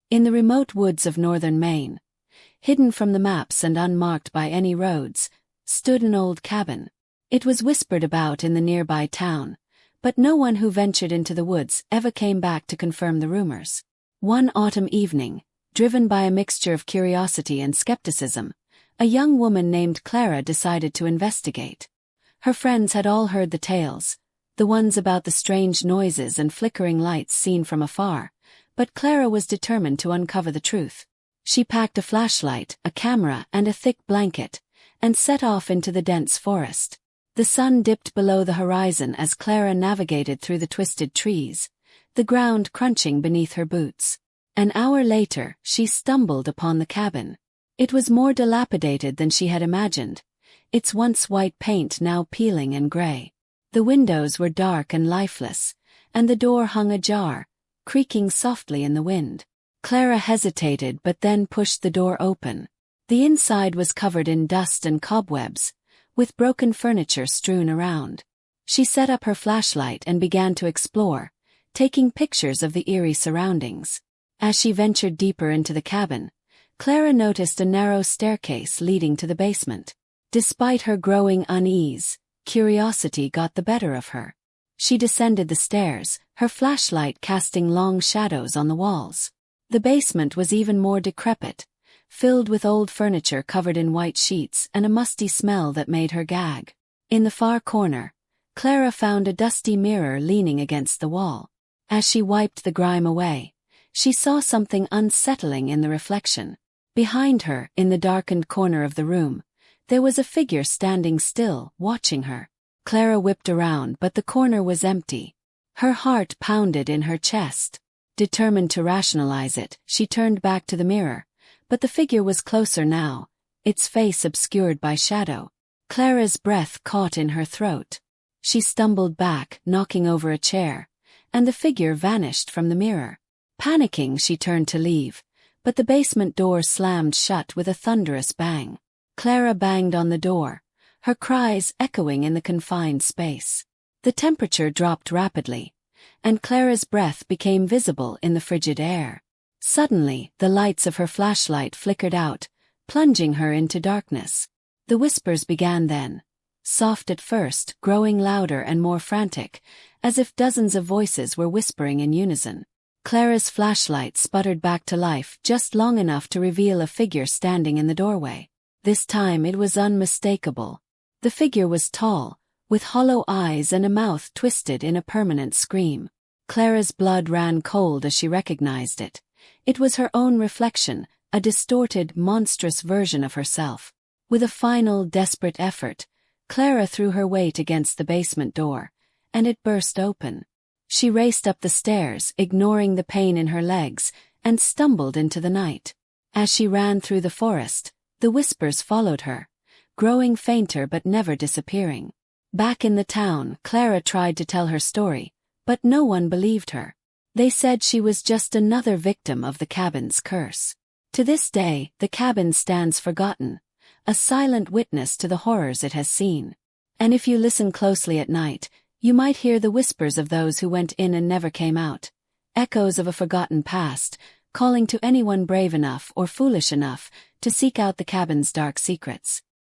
In the remote woods of northern Maine, hidden from the maps and unmarked by any roads, stood an old cabin. It was whispered about in the nearby town, but no one who ventured into the woods ever came back to confirm the rumors. One autumn evening, driven by a mixture of curiosity and skepticism, a young woman named Clara decided to investigate. Her friends had all heard the tales, the ones about the strange noises and flickering lights seen from afar, but Clara was determined to uncover the truth. She packed a flashlight, a camera, and a thick blanket, and set off into the dense forest. The sun dipped below the horizon as Clara navigated through the twisted trees, the ground crunching beneath her boots. An hour later, she stumbled upon the cabin. It was more dilapidated than she had imagined, its once white paint now peeling and gray. The windows were dark and lifeless, and the door hung ajar, creaking softly in the wind. Clara hesitated but then pushed the door open. The inside was covered in dust and cobwebs, with broken furniture strewn around. She set up her flashlight and began to explore, taking pictures of the eerie surroundings. As she ventured deeper into the cabin, Clara noticed a narrow staircase leading to the basement. Despite her growing unease, curiosity got the better of her. She descended the stairs, her flashlight casting long shadows on the walls. The basement was even more decrepit, filled with old furniture covered in white sheets and a musty smell that made her gag. In the far corner, Clara found a dusty mirror leaning against the wall. As she wiped the grime away, she saw something unsettling in the reflection. Behind her, in the darkened corner of the room, there was a figure standing still, watching her. Clara whipped around, but the corner was empty. Her heart pounded in her chest. Determined to rationalize it, she turned back to the mirror, but the figure was closer now, its face obscured by shadow. Clara's breath caught in her throat. She stumbled back, knocking over a chair, and the figure vanished from the mirror. Panicking, she turned to leave, but the basement door slammed shut with a thunderous bang. Clara banged on the door, her cries echoing in the confined space. The temperature dropped rapidly, and Clara's breath became visible in the frigid air. Suddenly, the lights of her flashlight flickered out, plunging her into darkness. The whispers began then, soft at first, growing louder and more frantic, as if dozens of voices were whispering in unison. Clara's flashlight sputtered back to life just long enough to reveal a figure standing in the doorway. This time it was unmistakable. The figure was tall, with hollow eyes and a mouth twisted in a permanent scream. Clara's blood ran cold as she recognized it. It was her own reflection, a distorted, monstrous version of herself. With a final, desperate effort, Clara threw her weight against the basement door, and it burst open. She raced up the stairs, ignoring the pain in her legs, and stumbled into the night. As she ran through the forest, the whispers followed her, growing fainter but never disappearing. Back in the town, Clara tried to tell her story, but no one believed her. They said she was just another victim of the cabin's curse. To this day, the cabin stands forgotten, a silent witness to the horrors it has seen. And if you listen closely at night, you might hear the whispers of those who went in and never came out, echoes of a forgotten past, calling to anyone brave enough or foolish enough to seek out the cabin's dark secrets.